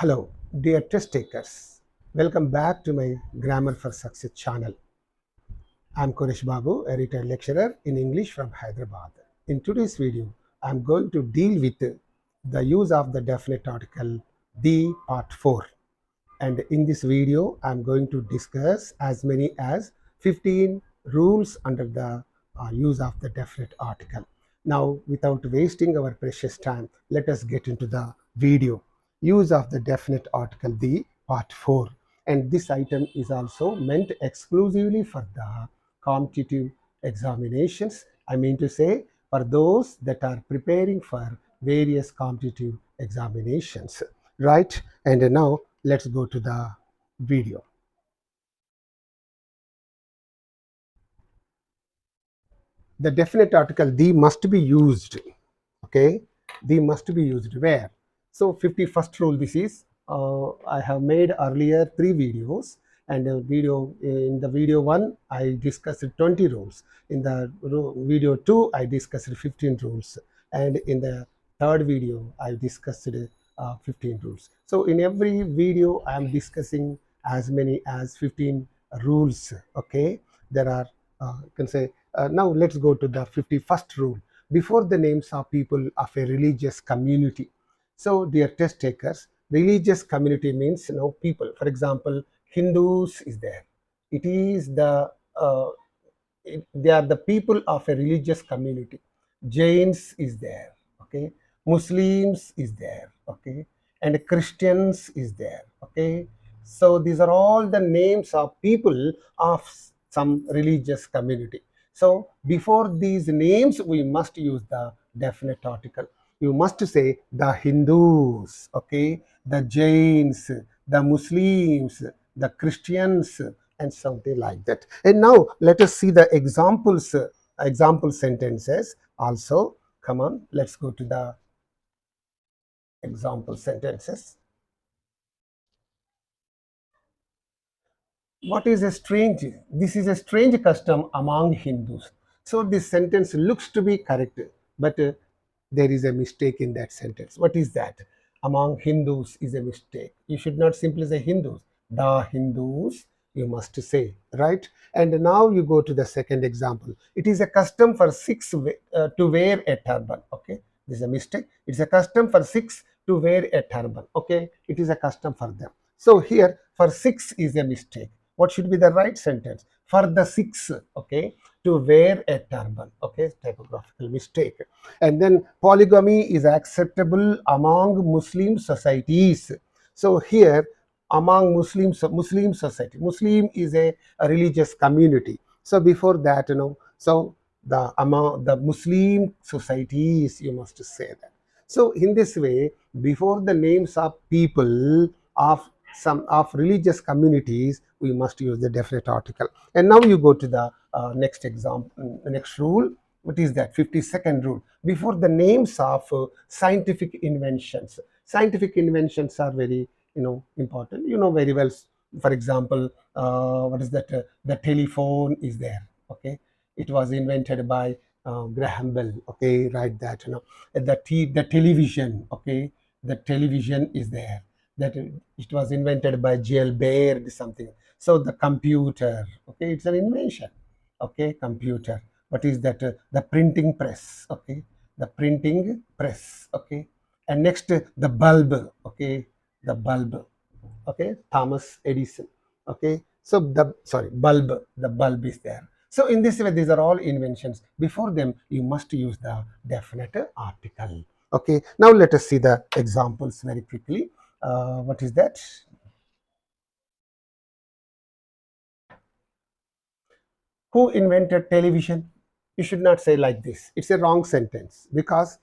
Hello, dear test takers. Welcome back to my Grammar for Success channel. I'm Koresh Babu, a retired lecturer in English from Hyderabad. In today's video, I'm going to deal with the use of the definite article, the part 4. And in this video, I'm going to discuss as many as 15 rules under the use of the definite article. Now, without wasting our precious time, let us get into the video. Use of the definite article, the part 4. And this item is also meant exclusively for the competitive examinations. I mean to say, for those that are preparing for various competitive examinations, right? And now let's go to the video. The definite article the must be used. Okay, the must be used where? So 51st rule this is. I have made earlier 3 videos, and in the video 1 I discussed 20 rules. In the video 2 I discussed 15 rules, and in the third video I discussed 15 rules. So in every video I am discussing as many as 15 rules. Okay, there are you can say now let's go to the 51st rule. Before the names of people of a religious community. So, dear test takers, religious community means people. For example, Hindus is there. It is they are the people of a religious community. Jains is there. Okay, Muslims is there. Okay, and Christians is there. Okay, so these are all the names of people of some religious community. So before these names, we must use the definite article. You must say the Hindus, okay, the Jains, the Muslims, the Christians, and something like that. And now let us see the example sentences also. Come on, let's go to the example sentences. What is a strange? This is a strange custom among Hindus. So this sentence looks to be correct, but there is a mistake in that sentence. What is that? Among Hindus is a mistake. You should not simply say Hindus. The Hindus, you must say, right? And now you go to the second example. It is a custom for Sikhs to wear a turban. Okay, this is a mistake. It's a custom for Sikhs to wear a turban. Okay, it is a custom for them. So here for Sikhs is a mistake. What should be the right sentence? For the Sikhs, okay, to wear a turban. Okay, typographical mistake. And then polygamy is acceptable among Muslim societies. So here among Muslim society, Muslim is a religious community. So before that, so the among the Muslim societies, you must say that. So in this way, before the names of people of some of religious communities, we must use the definite article. And now you go to the next example, next rule. What is that? 52nd rule. Before the names of scientific inventions. Scientific inventions are very important. You know very well. For example, what is that? The telephone is there. Okay, it was invented by Graham Bell. Okay, write that. The television. Okay, the television is there. That it was invented by J.L. Baird something. So the computer. Okay, it's an invention. Okay, computer. What is that? The printing press. Okay, the printing press. Okay, and next the bulb. Okay, the bulb. Okay, Thomas Edison. Okay, so the bulb is there. So in this way, these are all inventions. Before them, you must use the definite article. Okay, now let us see the examples very quickly. What is that? Who invented television? You should not say like this. It's a wrong sentence, because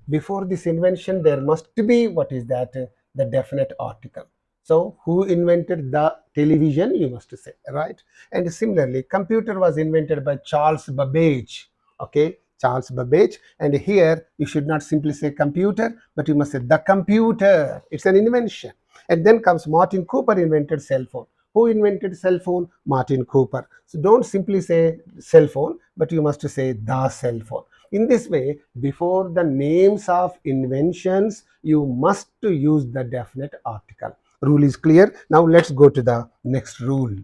before this invention there must be, what is that, the definite article. So who invented the television, you must say, right? And similarly, computer was invented by Charles Babbage. Okay, Charles Babbage. And here you should not simply say computer, but you must say the computer. It's an invention. And then comes Martin Cooper invented cell phone. Who invented cell phone? Martin Cooper. So don't simply say cell phone, but you must say the cell phone. In this way, before the names of inventions, you must use the definite article. Rule is clear. Now let's go to the next rule.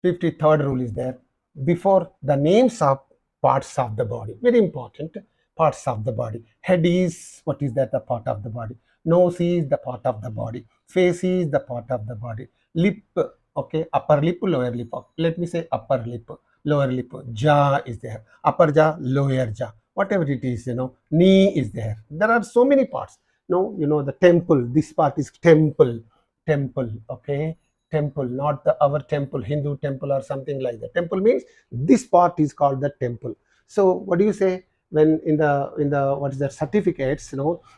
53rd rule is there. Before the names of parts of the body, very important, parts of the body. Head is, what is that? The part of the body. Nose is the part of the body. Face is the part of the body. Lip, okay, upper lip, lower lip. Let me say upper lip, lower lip. Jaw is there. Upper jaw, lower jaw. Whatever it is, knee is there. There are so many parts. No, the temple. This part is temple. Temple, okay, temple, not the our temple, Hindu temple or something like that. Temple means this part is called the temple. So what do you say when in the what is that certificates?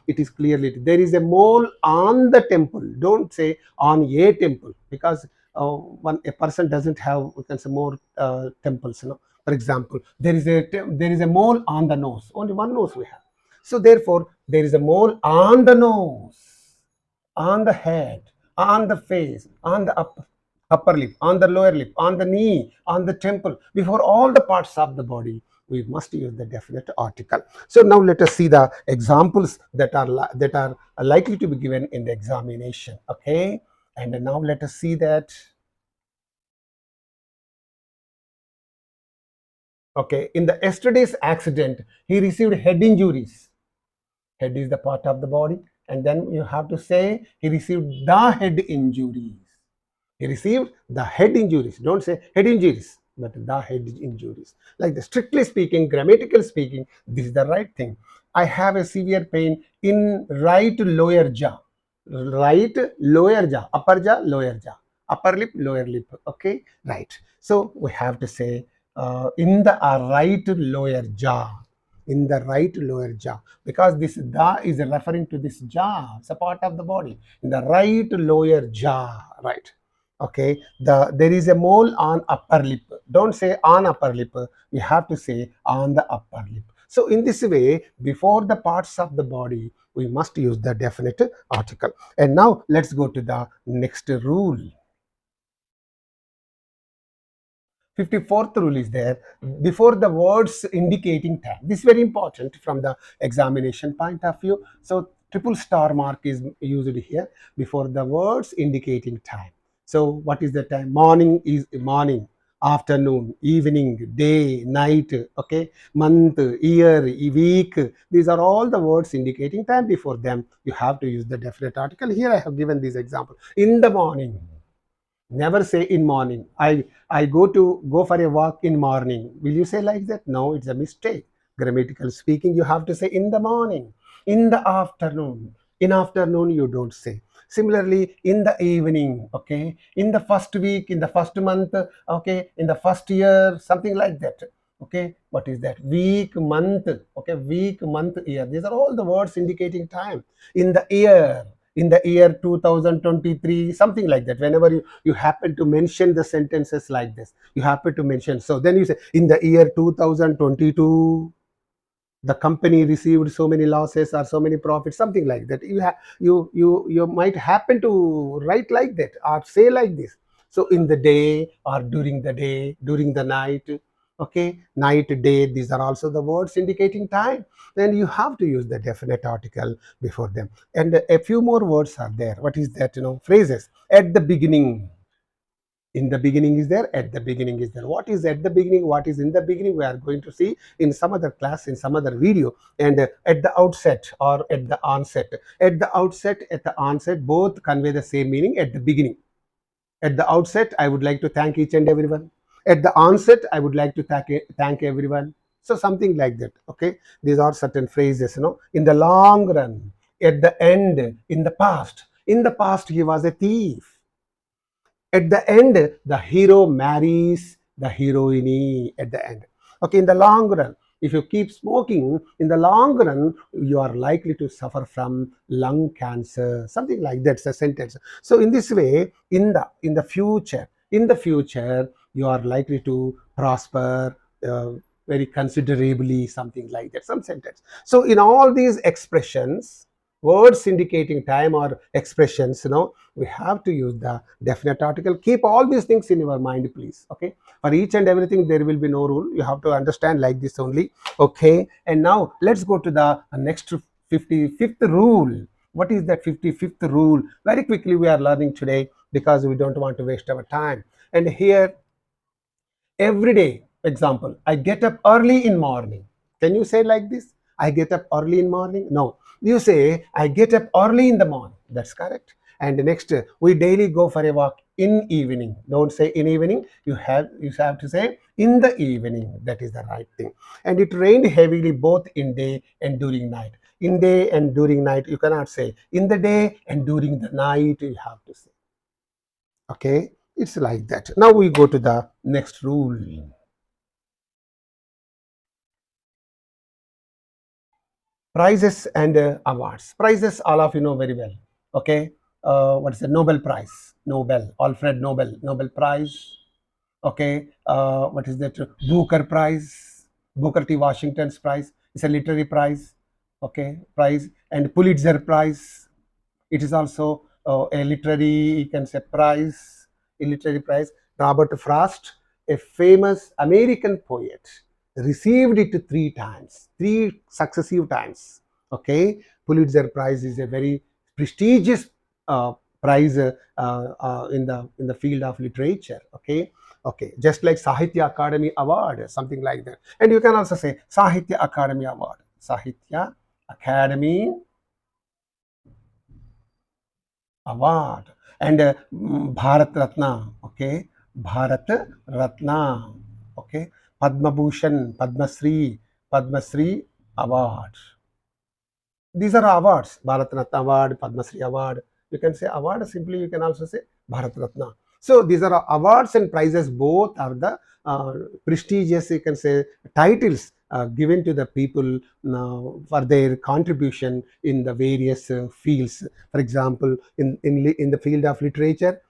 It is clearly there is a mole on the temple. Don't say on a temple, because a person doesn't have, we can say, more temples. For example, there is a mole on the nose. Only one nose we have. So therefore, there is a mole on the nose, on the head, on the face, on the upper lip, on the lower lip, on the knee, on the temple. Before all the parts of the body, we must use the definite article. So now let us see the examples that are likely to be given in the examination. Okay, and now let us see that. Okay, in the yesterday's accident, he received head injuries. Head is the part of the body, and then you have to say he received the head injuries. He received the head injuries. Don't say head injuries, but the head injuries. Like the strictly speaking, grammatical speaking, this is the right thing. I have a severe pain in right lower jaw. Right lower jaw, upper jaw, lower jaw, upper lip, lower lip. Okay, right. So we have to say in the right lower jaw. In the right lower jaw, because this da is referring to this jaw. It's a part of the body. In the right lower jaw, right? Okay, there is a mole on upper lip. Don't say on upper lip, you have to say on the upper lip. So in this way, before the parts of the body, we must use the definite article. And now let's go to the next rule. 54th rule is there. Before the words indicating time, this is very important from the examination point of view. So triple star mark is used here before the words indicating time. So what is the time? Morning is morning, afternoon, evening, day, night, okay, month, year, week. These are all the words indicating time. Before them, you have to use the definite article. Here I have given this example. In the morning. Never say in morning. I go for a walk in morning. Will you say like that? No, it's a mistake. Grammatical speaking, you have to say in the morning, in the afternoon. In afternoon, you don't say. Similarly, in the evening, okay, in the first week, in the first month, okay, in the first year, something like that. Okay, what is that? Week, month, okay, week, month, year. These are all the words indicating time. In the year, in the year 2023, something like that. Whenever you happen to mention the sentences like this, you happen to mention, so then you say in the year 2022 the company received so many losses or so many profits, something like that. You might happen to write like that or say like this. So in the day, or during the day, during the night, okay, night, day, these are also the words indicating time. Then you have to use the definite article before them. And a few more words are there. What is that? Phrases. At the beginning. In the beginning is there, at the beginning is there. What is at the beginning, what is in the beginning, we are going to see in some other class, in some other video. And at the outset or at the onset. At the outset, at the onset, both convey the same meaning. At the beginning, at the outset, I would like to thank each and everyone. At the onset, I would like to thank everyone. So something like that. Okay, these are certain phrases. In the long run, at the end, in the past. In the past, he was a thief. At the end, the hero marries the heroine at the end. Okay, in the long run, if you keep smoking, in the long run, you are likely to suffer from lung cancer. Something like that's a sentence. So in this way, in the future, you are likely to prosper very considerably, something like that, some sentence. So in all these expressions, words indicating time or expressions, we have to use the definite article. Keep all these things in your mind, please. Okay, for each and everything there will be no rule. You have to understand like this only. Okay, and now let's go to the next 55th rule. What is that 55th rule? Very quickly we are learning today because we don't want to waste our time. And here, every day, example, I get up early in morning. Can you say like this? I get up early in morning? No, you say I get up early in the morning. That's correct. And next, we daily go for a walk in evening. Don't say in evening, you have to say in the evening. That is the right thing. And it rained heavily both in day and during night. In day and during night, you cannot say in the day and during the night, you have to say. Okay, it's like that. Now we go to the next rule. Prizes and awards. Prizes, all of you know very well. Okay, what is the Nobel Prize? Nobel, Alfred Nobel Prize. Okay, what is that? Booker Prize, Booker T. Washington's Prize. It's a literary prize. Okay, prize. And Pulitzer Prize. It is also a literary, you can say, prize, a literary prize. Robert Frost, a famous American poet, received it three times, three successive times. Okay, Pulitzer Prize is a very prestigious prize in the field of literature. Okay, okay, just like Sahitya Academy Award, something like that. And you can also say Sahitya Academy Award, Sahitya Academy Award, and Bharat Ratna. Okay, Bharat Ratna. Okay, Padma Bhushan, Padma Sri Award. These are awards: Bharat Ratna Award, Padma Shri Award. You can say award, simply you can also say Bharat Ratna. So these are awards and prizes, both are the prestigious, you can say, titles given to the people for their contribution in the various fields. For example, in the field of literature,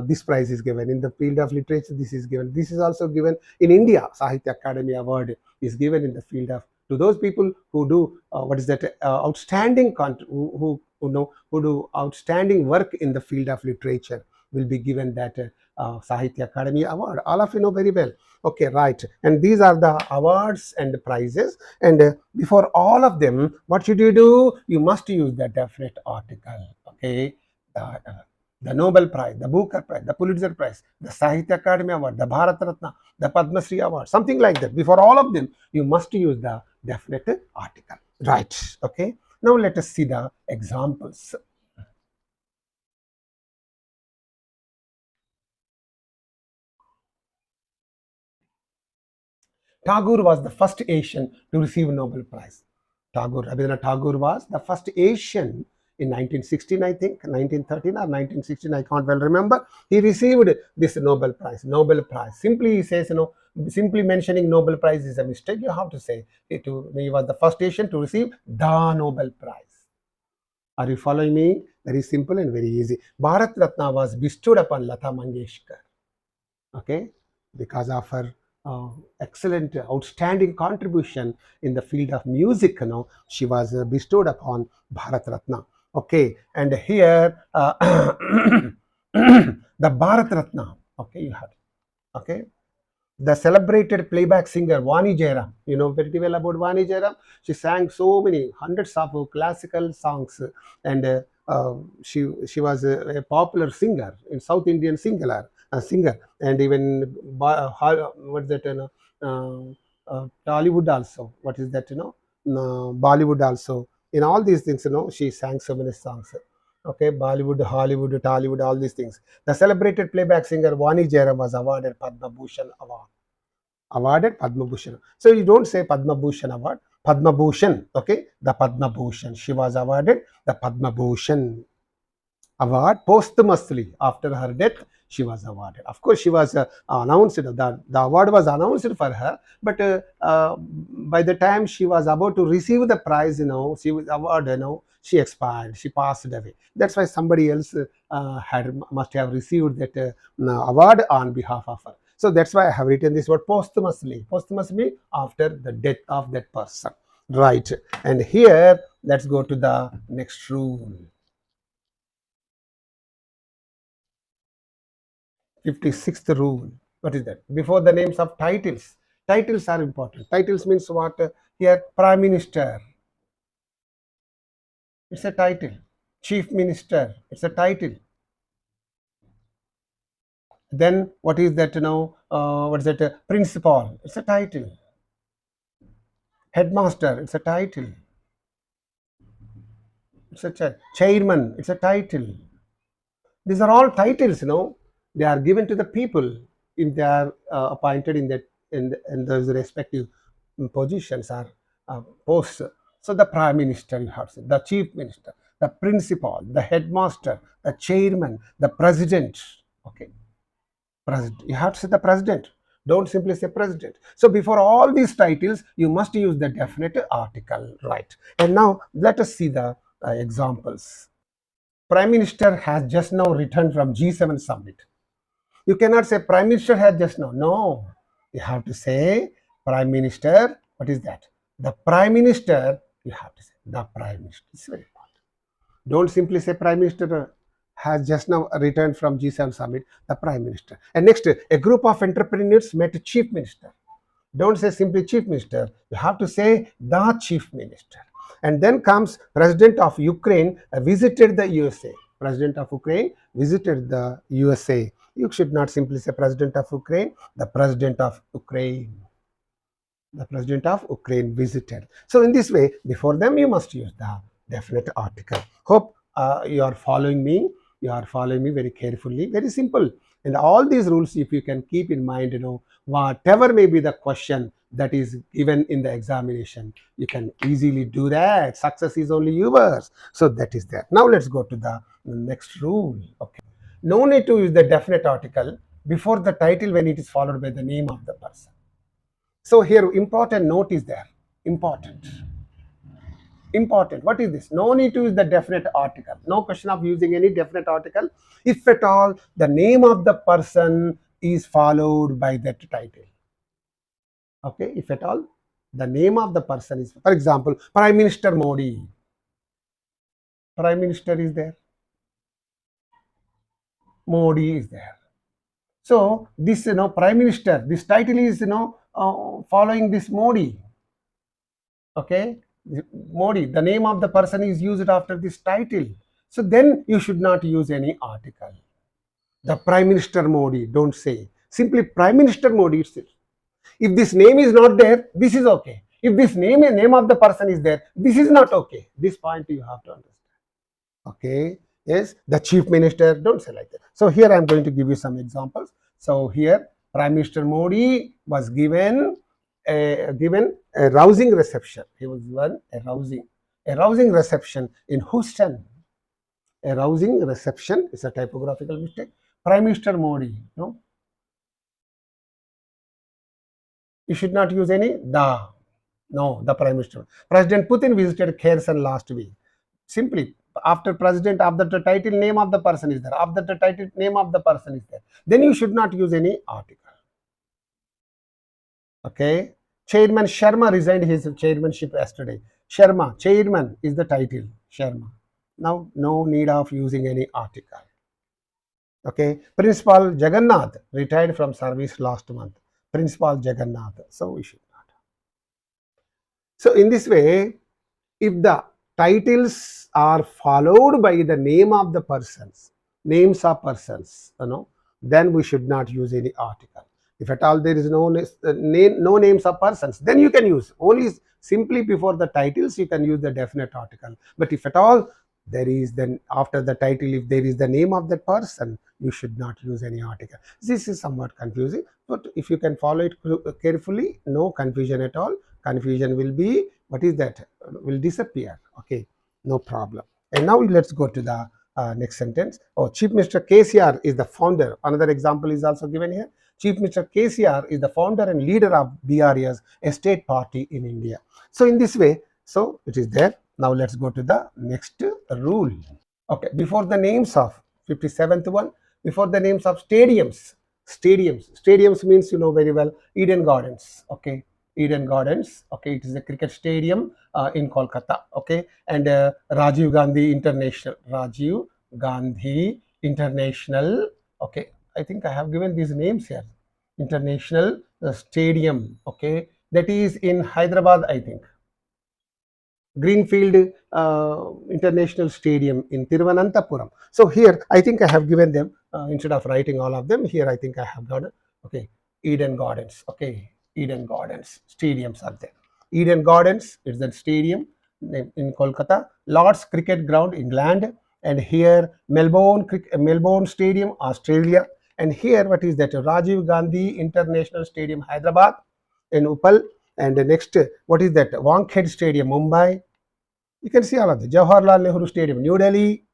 this prize is given. In the field of literature, this is given. This is also given in India. Sahitya Academy Award is given in the field of, to those people who do what is that outstanding who do outstanding work in the field of literature, will be given that Sahitya Academy Award. All of you know very well. Okay, right. And these are the awards and prizes. And before all of them, what should you do? You must use the definite article. Okay, the Nobel Prize, the Booker Prize, the Pulitzer Prize, the Sahitya Academy Award, the Bharat Ratna, the Padma Shri Award, something like that. Before all of them, you must use the definite article. Right. Okay. Now let us see the examples. Tagore was the first Asian to receive a Nobel Prize. Tagore, Rabindranath Tagore was the first Asian in 1916, I think, 1913 or 1916, I can't well remember. He received this Nobel Prize. Nobel Prize. Simply he says, simply mentioning Nobel Prize is a mistake. You have to say he was the first Asian to receive the Nobel Prize. Are you following me? Very simple and very easy. Bharat Ratna was bestowed upon Lata Mangeshkar. Okay, because of her excellent, outstanding contribution in the field of music, she was bestowed upon Bharat Ratna. Okay, and here the Bharat Ratna. Okay, you have. Okay, the celebrated playback singer Vani Jairam. You know very well about Vani Jairam. She sang so many hundreds of classical songs, and she was a popular singer in South Indian singer, and even what is that? Tollywood also. What is that? Bollywood also. In all these things, she sang so many songs. Okay, Bollywood, Hollywood, Tollywood, all these things. The celebrated playback singer Vani Jairam was awarded Padma Bhushan Award. Awarded Padma Bhushan. So you don't say Padma Bhushan Award, Padma Bhushan. Okay, the Padma Bhushan. She was awarded the Padma Bhushan Award posthumously. After her death, she was awarded. Of course, she was announced, the award was announced for her, but by the time she was about to receive the prize, she was awarded, she expired, she passed away. That's why somebody else must have received that award on behalf of her. So that's why I have written this word posthumously. Posthumously, after the death of that person. Right. And here let's go to the next rule. 56th rule. What is that? Before the names of titles. Titles are important. Titles means what? Here, Prime Minister. It's a title. Chief Minister. It's a title. Then what is that? What is that? Principal. It's a title. Headmaster. It's a title. It's a chairman. It's a title. These are all titles. They are given to the people if they are appointed in those respective positions or posts. So the prime minister, you have to say, the chief minister, the principal, the headmaster, the chairman, the president. Okay, president. You have to say the president. Don't simply say president. So before all these titles, you must use the definite article, right? And now let us see the examples. Prime Minister has just now returned from G7 summit. You cannot say Prime Minister has just now. No, you have to say Prime Minister. What is that? The Prime Minister. You have to say the Prime Minister. It's very important. Don't simply say Prime Minister has just now returned from G7 summit. The Prime Minister. And next, a group of entrepreneurs met Chief Minister. Don't say simply Chief Minister. You have to say the Chief Minister. And then comes President of Ukraine visited the USA. President of Ukraine visited the USA. You should not simply say President of Ukraine. The President of Ukraine. The President of Ukraine visited. So in this way, before them, you must use the definite article. Hope you are following me. You are following me very carefully. Very simple. And all these rules, if you can keep in mind, whatever may be the question that is given in the examination, you can easily do that. Success is only yours. So that is that. Now let's go to the next rule. Okay. No need to use the definite article before the title when it is followed by the name of the person. So here important note is there. Important. Important. What is this? No need to use the definite article. No question of using any definite article if at all the name of the person is followed by that title. Okay, if at all the name of the person is, for example, Prime Minister Modi. Prime Minister is there. Modi is there. So this Prime Minister, this title is following this Modi. Okay, Modi, the name of the person is used after this title. So then you should not use any article. The Prime Minister Modi, don't say. Simply Prime Minister Modi itself. If this name is not there, this is okay. If this name of the person is there, this is not okay. This point you have to understand. Okay, yes, the Chief Minister, don't say like that. So here I am going to give you some examples. So here Prime Minister Modi was given a rousing reception. He was given a rousing reception in Houston. A rousing reception is a typographical mistake. Prime Minister Modi, no, you should not use any the. No, the Prime Minister. President Putin visited Kherson last week. Simply after President, after the title, name of the person is there. After the title, name of the person is there. Then you should not use any article. Okay. Chairman Sharma resigned his chairmanship yesterday. Sharma, chairman is the title. Sharma. Now, no need of using any article. Okay. Principal Jagannath retired from service last month. Principal Jagannath. So we should not. So in this way, if the titles are followed by the name of the persons, names of persons, then we should not use any article. If at all there is no names of persons, then you can use only simply before the titles you can use the definite article. But if at all there is, then after the title, if there is the name of that person, you should not use any article. This is somewhat confusing, but if you can follow it carefully, no confusion at all. Confusion will be, what is that, will disappear. Okay, no problem. And now let's go to the next sentence. Oh, Chief Minister KCR is the founder. Another example is also given here. Chief Minister KCR is the founder and leader of BRS, a state party in India. So in this way, so it is there. Now let's go to the next rule. Okay, before the names of 57th one, before the names of stadiums. Stadiums means you know very well, Eden Gardens. Okay, Eden Gardens. Okay, it is a cricket stadium in Kolkata. Okay, and Rajiv Gandhi International. Rajiv Gandhi International. Okay, I think I have given these names here. International Stadium. Okay, that is in Hyderabad, I think. Greenfield International Stadium in Tiruvananthapuram. So here, I think I have given them, instead of writing all of them, here I think I have got, okay, Eden Gardens. Okay, Eden Gardens. Stadiums are there. Eden Gardens is the stadium in Kolkata. Lord's Cricket Ground, England. And here, Melbourne Stadium, Australia. And here, what is that? Rajiv Gandhi International Stadium, Hyderabad, in Uppal. And the next, what is that? Wankhede Stadium, Mumbai. You can see all of the Jawaharlal Nehru Stadium, New Delhi.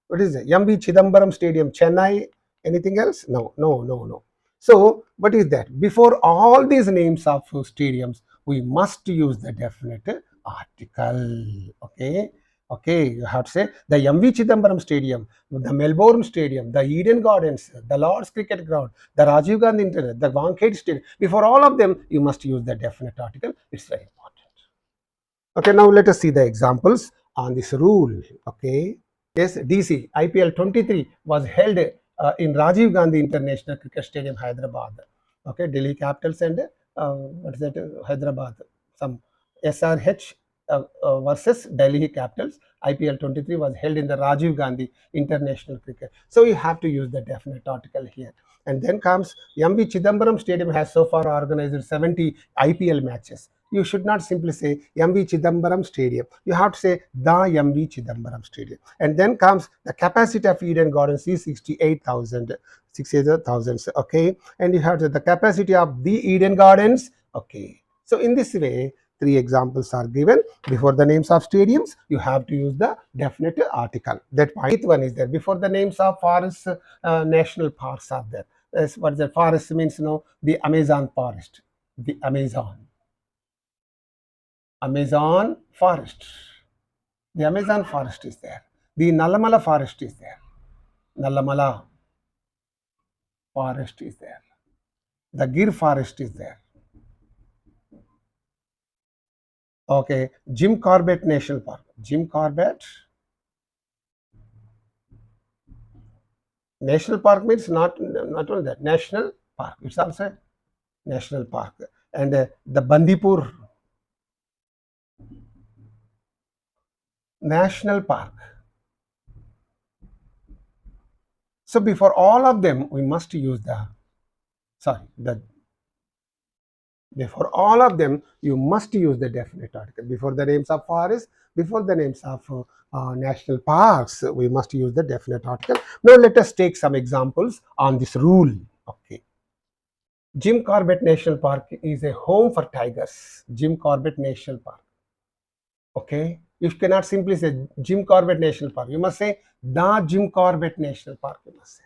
What is it? MV Chidambaram Stadium, Chennai. Anything else? No, no, no, no. So, what is that? Before all these names of stadiums, we must use the definite article. Okay. Okay, you have to say the MV Chidambaram Stadium, the Melbourne Stadium, the Eden Gardens, the Lord's Cricket Ground, the Rajiv Gandhi Internet, the Wankhede Stadium. Before all of them, you must use the definite article. It's very important. Okay, now let us see the examples on this rule. Okay, yes, DC IPL 23 was held in Rajiv Gandhi International Cricket Stadium, Hyderabad. Okay, Delhi Capitals and what is that? Hyderabad. Some SRH versus Delhi Capitals. IPL 23 was held in the Rajiv Gandhi International Cricket. So you have to use the definite article here. And then comes MV Chidambaram Stadium has so far organized 70 IPL matches. You should not simply say MV Chidambaram Stadium. You have to say the MV Chidambaram Stadium. And then comes the capacity of Eden Gardens is 68,000. 68,000. Okay. And you have the capacity of the Eden Gardens. Okay. So in this way, three examples are given. Before the names of stadiums, you have to use the definite article. That eighth one is there. Before the names of forests, national parks are there. What is the forest means? The Amazon forest. The Amazon forest. The Amazon forest is there. The Nallamala forest is there. Nallamala forest is there. The Gir forest is there. Okay, Jim Corbett National Park. Jim Corbett National Park means not only that, national park. It's also a national park. And the Bandipur National Park. So before all of them, we must use before all of them, you must use the definite article. Before the names of forests, before the names of national parks, we must use the definite article. Now let us take some examples on this rule. Okay. Jim Corbett National Park is a home for tigers. Jim Corbett National Park. Okay. You cannot simply say Jim Corbett National Park. You must say the Jim Corbett National Park. You must say.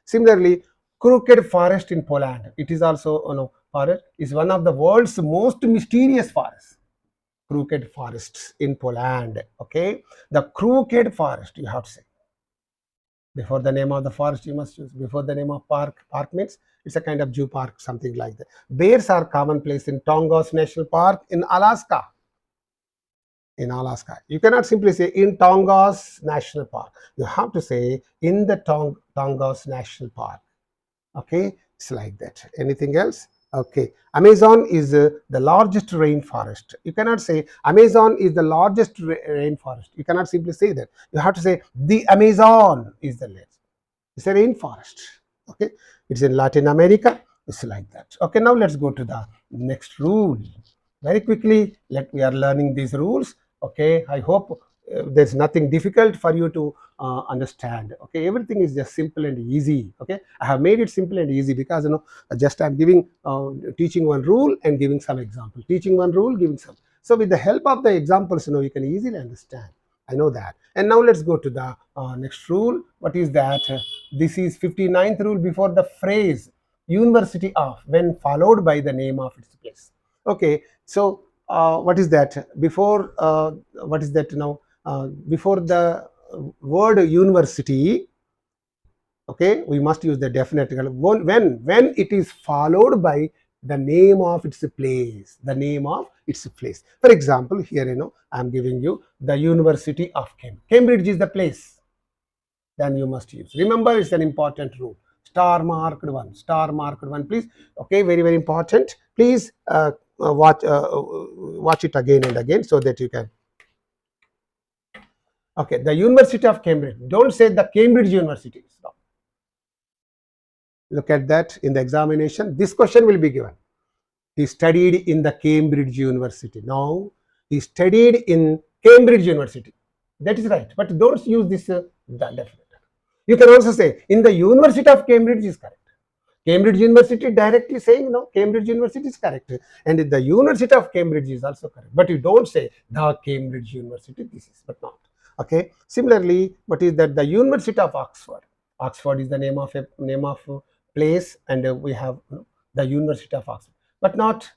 Similarly, Crooked Forest in Poland. It is also, forest is one of the world's most mysterious forests. Crooked forests in Poland. Okay. The Crooked Forest, you have to say. Before the name of the forest, you must use. Before the name of park. Park means it's a kind of zoo park, something like that. Bears are commonplace in Tongass National Park in Alaska. In Alaska. You cannot simply say in Tongass National Park. You have to say in the Tongass National Park. Okay, it's like that. Anything else? Okay, Amazon is the largest rainforest. You cannot say Amazon is the largest rainforest. You cannot simply say that. You have to say the Amazon is the largest. It's a rainforest. Okay, it's in Latin America. It's like that. Okay, now let's go to the next rule. Very quickly, we are learning these rules. Okay, I hope there's nothing difficult for you to understand. Okay, everything is just simple and easy. Okay, I have made it simple and easy because just I'm giving teaching one rule and giving some example. Teaching one rule, giving some. So with the help of the examples, you can easily understand. I know that. And now let's go to the next rule. What is that? This is 59th rule before the phrase University of when followed by the name of its place. Okay, so what is that? Before what is that now? Before the word university, okay, we must use the definite article when it is followed by the name of its place, the name of its place. For example, here I'm giving you the University of Cambridge. Cambridge is the place, then you must use. Remember, it's an important rule. Star marked one, please. Okay, very, very important. Please watch it again and again so that you can. Okay, the University of Cambridge. Don't say the Cambridge University. Stop. Look at that in the examination. This question will be given. He studied in the Cambridge University. Now, he studied in Cambridge University. That is right. But don't use this definite. You can also say in the University of Cambridge is correct. Cambridge University directly saying no, Cambridge University is correct. And the University of Cambridge is also correct. But you don't say the Cambridge University, this is, but not. Okay. Similarly, what is that? The University of Oxford. Oxford is the name of a place, and we have the University of Oxford, but not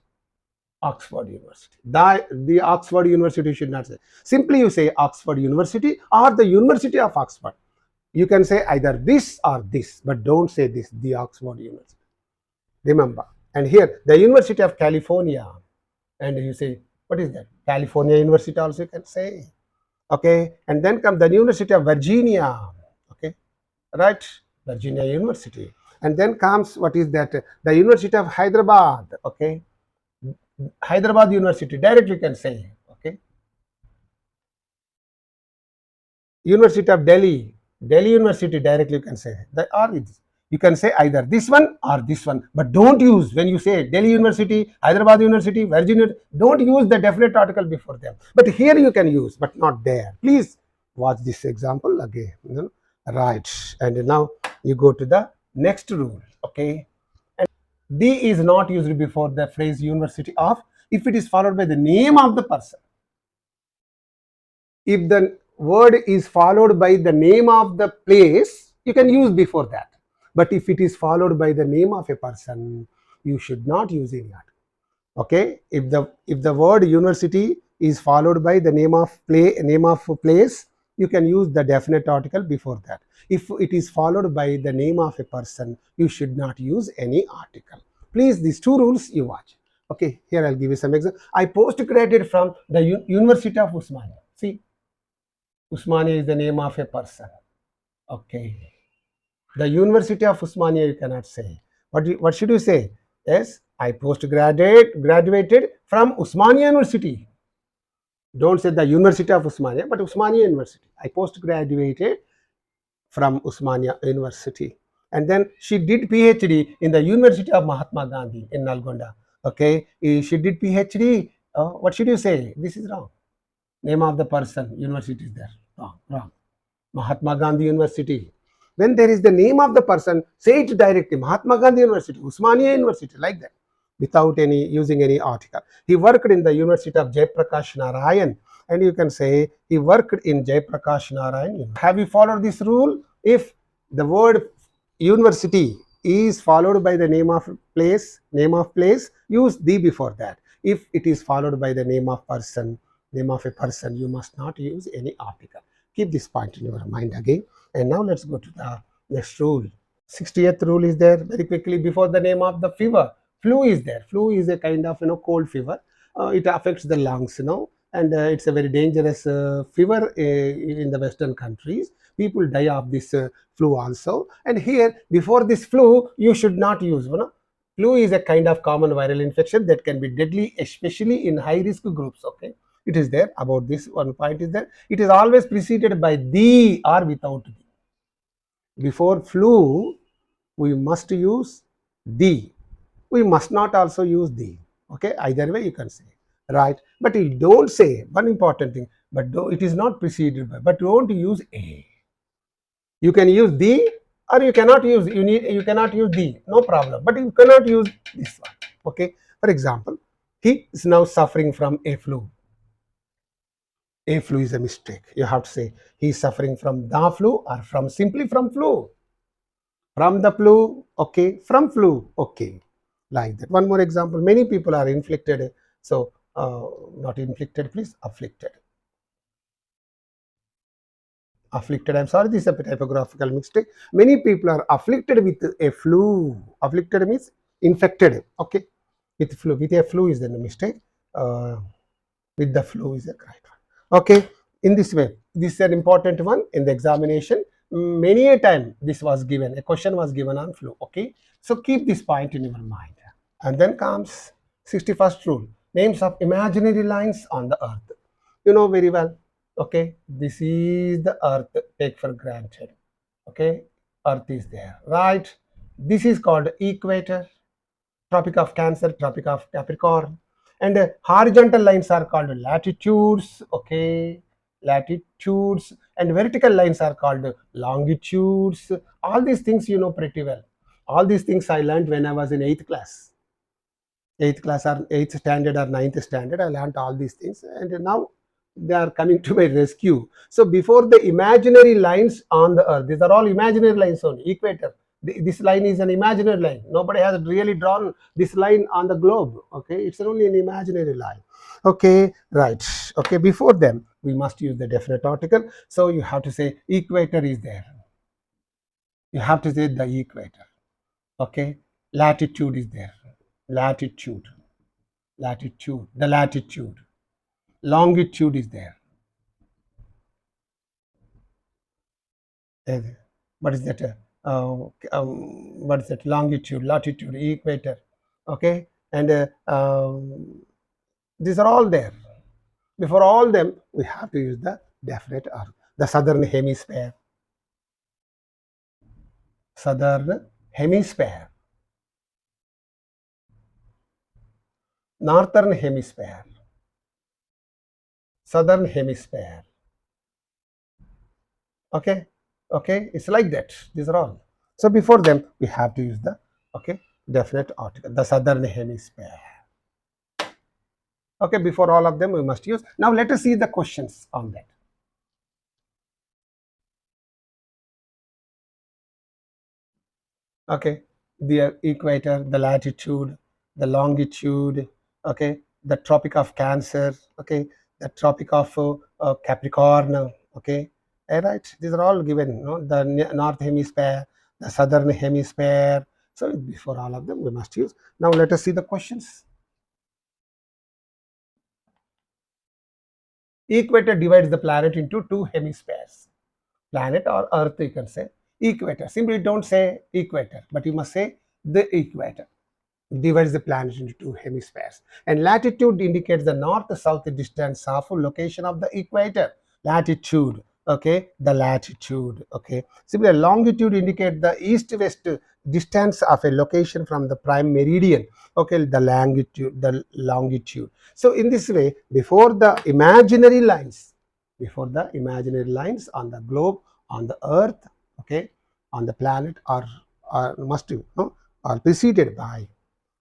Oxford University. The Oxford University should not say. Simply you say Oxford University or the University of Oxford. You can say either this or this, but don't say this, the Oxford University. Remember. And here, the University of California. And you say, what is that? California University also you can say. Okay. And then come the University of Virginia. Okay. Right? Virginia University. And then comes, what is that? The University of Hyderabad. Okay. Hyderabad University. Directly you can say. Okay. University of Delhi. Delhi University, directly you can say. You can say either this one or this one, but don't use, when you say Delhi University, Hyderabad University, Virginia, don't use the definite article before them. But here you can use, but not there. Please watch this example again. Right. And now you go to the next rule. Okay. And the is not used before the phrase University of if it is followed by the name of the person. If the word is followed by the name of the place, you can use before that. But if it is followed by the name of a person, you should not use any article. Okay? If the word university is followed by the name of place, you can use the definite article before that. If it is followed by the name of a person, you should not use any article. Please, these two rules you watch. Okay, here I'll give you some examples. I postgraduated from the University of Usmania. See, Usmania is the name of a person. Okay. The University of Usmania you cannot say. What should you say? Yes, I graduated from Usmania University. Don't say the University of Usmania, but Usmania University. I postgraduated from Usmania University. And then she did PhD in the University of Mahatma Gandhi in Nalgonda. Okay, she did PhD. What should you say? This is wrong. Name of the person, university is there. Wrong. Mahatma Gandhi University. When there is the name of the person, say it directly. Mahatma Gandhi University, Usmania University, like that, without using any article. He worked in the University of Jayaprakash Narayan, and you can say he worked in Jayaprakash Narayan. Have you followed this rule? If the word university is followed by the name of place, use the before that. If it is followed by the name of a person, you must not use any article. Keep this point in your mind again. And now let's go to the next rule. 60th rule is there. Very quickly, before the name of the fever, flu is there. Flu is a kind of cold fever. It affects the lungs, and it's a very dangerous fever in the Western countries. People die of this flu also. And here, before this flu, you should not use. Flu is a kind of common viral infection that can be deadly, especially in high risk groups. Okay. It is there. About this one point is there. It is always preceded by the or without the. Before flu, we must use the. We must not also use the. Okay, either way you can say, right? But you don't say one important thing. But it is not preceded by. But don't use a. You can use the, or you cannot use. You cannot use the. No problem. But you cannot use this one. Okay. For example, he is now suffering from a flu. A flu is a mistake. You have to say he is suffering from the flu or simply from flu. From the flu, okay. From flu, okay. Like that. One more example. Many people are inflicted. So, not inflicted, please. Afflicted. Afflicted. I'm sorry, this is a typographical mistake. Many people are afflicted with a flu. Afflicted means infected. Okay. With flu, with a flu is the mistake. Uh, with the flu is the correct one. Okay, in this way, this is an important one in the examination. Many a time this was given, a question was given on flu. Okay, so keep this point in your mind. And then comes 61st rule, names of imaginary lines on the earth. You know very well. Okay, this is the earth, take for granted. Okay, earth is there, right? This is called equator, Tropic of Cancer, Tropic of Capricorn, and horizontal lines are called latitudes. Okay, latitudes, and vertical lines are called longitudes. All these things you know pretty well. All these things I learned when I was in eighth class, eighth class or eighth standard or ninth standard. I learned all these things, and now they are coming to my rescue. So before the imaginary lines on the earth, these are all imaginary lines only. Equator, this line is an imaginary line. Nobody has really drawn this line on the globe. Okay, it's only an imaginary line. Okay, right. Okay, before them we must use the definite article. So you have to say equator is there. You have to say the equator. Okay, latitude is there. Latitude, latitude, the latitude. Longitude is there. Uh, what is that? What is that? Longitude, latitude, equator. Okay, and these are all there. Before all them, we have to use the definite article. The southern hemisphere, southern hemisphere, northern hemisphere, southern hemisphere. Okay, okay, it's like that. These are all. So before them, we have to use the okay definite article. The southern hemisphere. Okay, before all of them, we must use. Now let us see the questions on that. Okay, the equator, the latitude, the longitude. Okay, the tropic of Cancer. Okay, the tropic of Capricorn. Okay, all right, these are all given. No? The north hemisphere, the southern hemisphere. So before all of them, we must use. Now let us see the questions. Equator divides the planet into two hemispheres. Planet or earth, you can say. Equator, simply don't say equator, but you must say the equator divides the planet into two hemispheres, and latitude indicates the north south distance of location of the equator. Latitude, okay, the latitude. Okay, similarly longitude indicates the east west distance of a location from the prime meridian. Okay, the longitude. So in this way, before the imaginary lines on the globe, on the earth, okay, on the planet, are must are preceded by,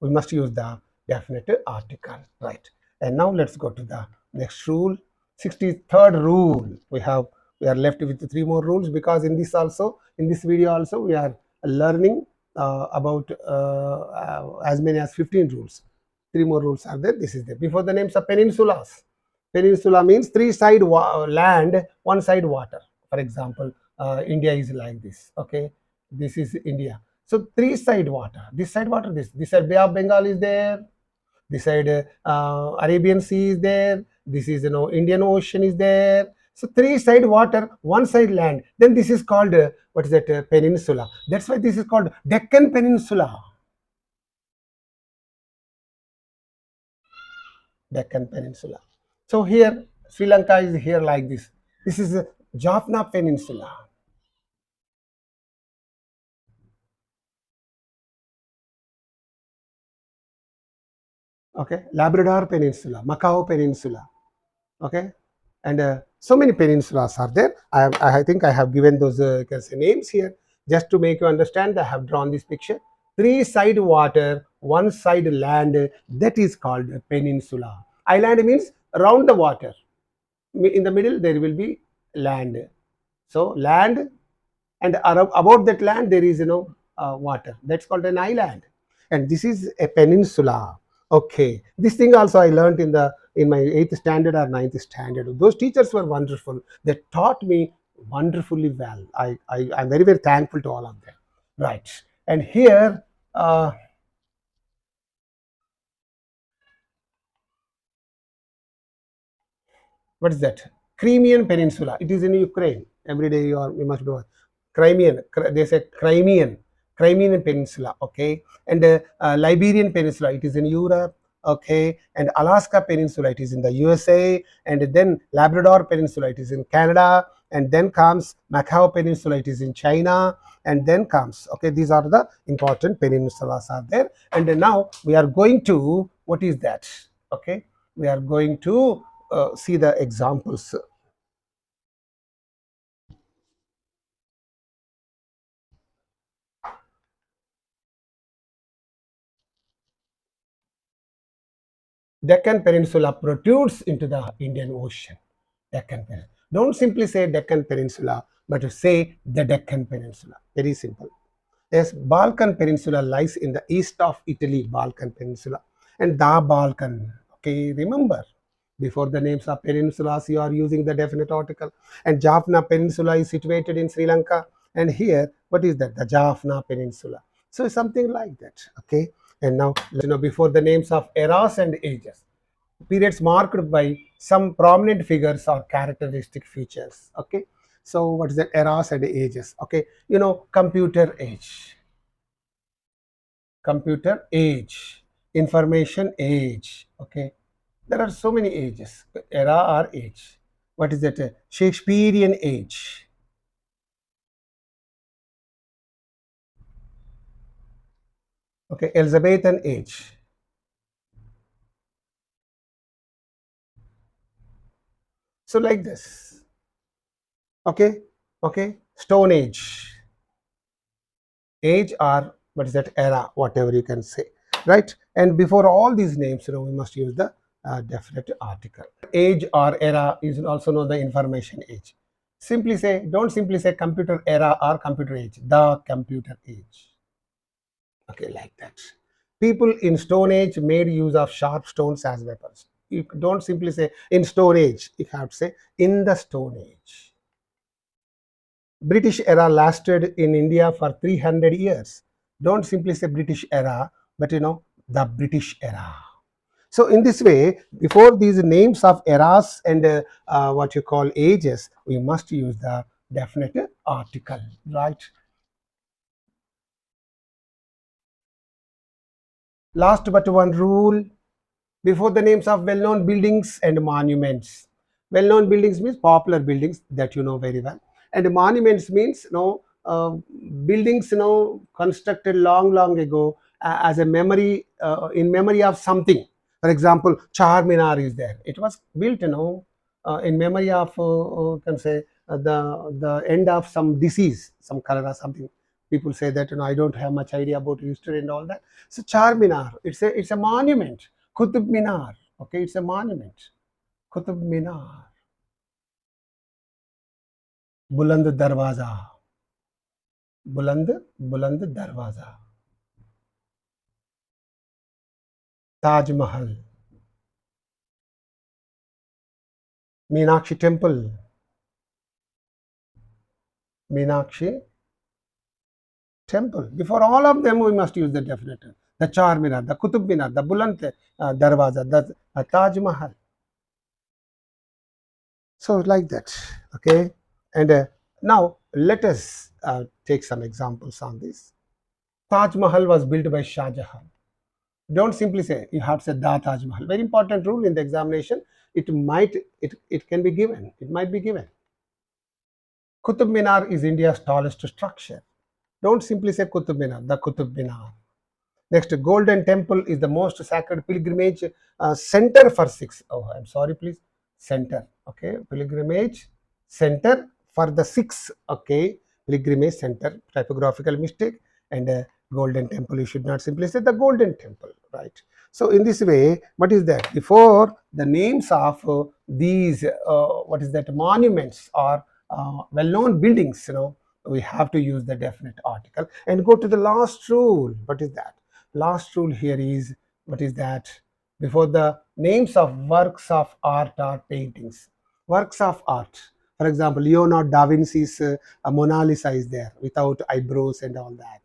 we must use the definite article, right? And now let's go to the next rule, 63rd rule. We are left with three more rules, because in this video also we are learning about as many as 15 rules. Three more rules are there. This is there. Before the names of peninsulas. Peninsula means three side land, one side water. For example, India is like this. Okay, this is India. So three side water. This side water. This side Bay of Bengal is there. This side Arabian Sea is there. This is Indian Ocean is there. So three side water, one side land. Then this is called what is that peninsula. That's why this is called Deccan Peninsula. Deccan Peninsula. So here Sri Lanka is here like this. This is Jaffna Peninsula. Okay, Labrador Peninsula, Macau Peninsula. Okay, and so many peninsulas are there. I think I have given those you can say names here just to make you understand. I have drawn this picture. Three side water, one side land. That is called a peninsula. Island means around the water. In the middle there will be land. So land, and about that land there is water. That's called an island, and this is a peninsula. Okay, this thing also I learned in my 8th standard or ninth standard. Those teachers were wonderful. They taught me wonderfully well. I'm very very thankful to all of them, right? And here What is that? Crimean Peninsula. It is in Ukraine. Every day you must know. Crimean. They say Crimean Peninsula. Okay, and Liberian Peninsula. It is in Europe. Okay, and Alaska Peninsula. It is in the USA, and then Labrador Peninsula. It is in Canada, and then comes Macau Peninsula. It is in China, and then comes. Okay, these are the important peninsulas are there, and now we are going to what is that? Okay, we are going to see the examples. Deccan Peninsula protrudes into the Indian Ocean. Deccan Peninsula. Don't simply say Deccan Peninsula, but say the Deccan Peninsula. Very simple. Yes, Balkan Peninsula lies in the east of Italy, Balkan Peninsula, and the Balkan. Okay, remember, before the names of peninsulas, you are using the definite article. And Jaffna Peninsula is situated in Sri Lanka. And here, what is that? The Jaffna Peninsula. So something like that. Okay. And now, before the names of eras and ages, periods marked by some prominent figures or characteristic features. Okay. So what is the eras and ages? Okay. Computer age, computer age, information age. Okay, there are so many ages, era or age. What is that? Shakespearean age. Okay, Elizabethan age. So like this. Okay, okay, Stone Age, age or what is that? Era, whatever you can say, right? And before all these names, we must use the definite article. Age or era is also known the information age. Don't simply say computer era or computer age, the computer age. Okay, like that. People in Stone Age made use of sharp stones as weapons. You don't simply say in Stone Age, you have to say in the Stone Age. British era lasted in India for 300 years. Don't simply say British era, but the British era. So in this way, before these names of eras and what you call ages, we must use the definite article, right? Last but one rule, before the names of well-known buildings and monuments. Well-known buildings means popular buildings that you know very well, and monuments means buildings constructed long, long ago as a memory in memory of something. For example, Charminar is there. It was built, in memory of can say the end of some disease, some cholera, something. People say that I don't have much idea about history and all that. So Charminar, it's a monument. Qutub Minar. Okay, it's a monument. Qutub Minar. Buland Darwaza. Buland Darwaza. Taj Mahal. Meenakshi Temple. Meenakshi Temple. Before all of them, we must use the definitive. The Charminar, the Qutub Minar, the Buland Darwaza, the Taj Mahal. So like that. Okay, and now let us take some examples on this. Taj Mahal was built by Shah Jahan. Don't simply say, you have to say the Taj Mahal. Very important rule in the examination. It can be given. It might be given. Qutub Minar is India's tallest structure. Don't simply say Qutub Minar, the Qutub Minar. Next, Golden Temple is the most sacred pilgrimage center for Sikhs. Oh, I'm sorry, please. Center. Okay, pilgrimage center for the Sikhs. Okay, pilgrimage center. Typographical mistake. And Golden Temple. You should not simply say the Golden Temple, right? So in this way, what is that? Before the names of these, what is that? Monuments or well-known buildings, we have to use the definite article and go to the last rule. What is that? Last rule here is, what is that? Before the names of works of art or paintings. Works of art. For example, Leonardo da Vinci's Mona Lisa is there without eyebrows and all that.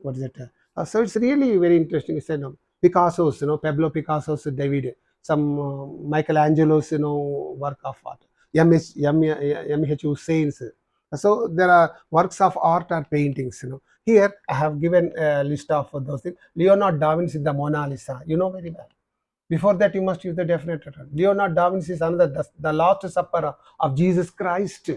What is it? So it's really very interesting. It's Picasso's, Pablo Picasso's David. Michelangelo's work of art. MH Hussein's. So there are works of art or paintings. Here I have given a list of those things. Leonardo da Vinci, the Mona Lisa. You know very well. Before that, you must use the definite article. Leonardo da Vinci is another, the Last Supper of Jesus Christ,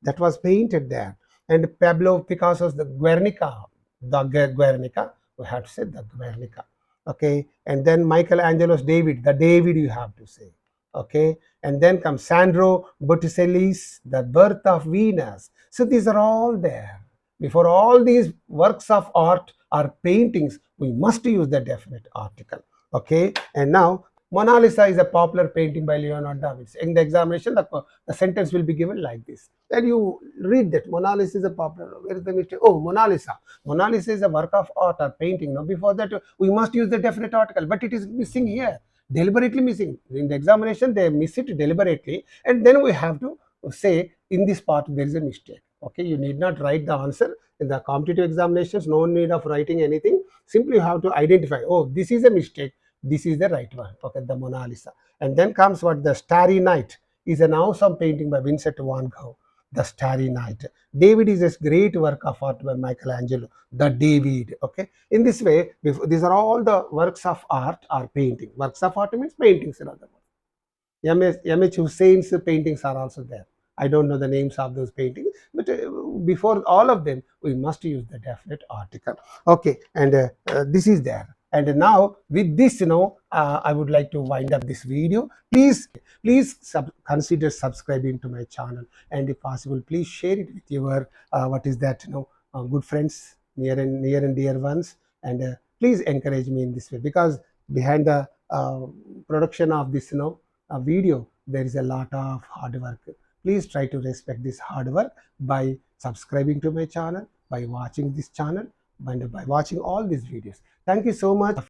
that was painted there. And Pablo Picasso's the Guernica, Guernica, we have to say the Guernica. Okay, and then Michelangelo's David, the David you have to say. Okay, and then comes Sandro Botticelli's The Birth of Venus. So these are all there. Before all these works of art or paintings, we must use the definite article. Okay, and now Mona Lisa is a popular painting by Leonardo da Vinci. In the examination, the sentence will be given like this. Then you read that Mona Lisa is a popular. Where is the mistake? Oh, Mona Lisa. Mona Lisa is a work of art or painting. Now, before that, we must use the definite article, but it is missing here, deliberately missing. In the examination, they miss it deliberately, and then we have to say in this part there is a mistake. Okay, you need not write the answer in the competitive examinations. No need of writing anything. Simply you have to identify. Oh, this is a mistake. This is the right one. Okay, the Mona Lisa. And then comes what the Starry Night is an awesome painting by Vincent van Gogh. The Starry Night. David is a great work of art by Michelangelo. The David. Okay. In this way, these are all the works of art or painting. Works of art means paintings in other words. M.H. Hussein's paintings are also there. I don't know the names of those paintings, but before all of them, we must use the definite article. Okay, and this is there. And now with this, I would like to wind up this video. Please consider subscribing to my channel, and if possible, please share it with your what is that good friends, near and dear ones, and please encourage me in this way, because behind the production of this video, there is a lot of hard work. Please try to respect this hard work by subscribing to my channel, by watching this channel, and by watching all these videos. Thank you so much.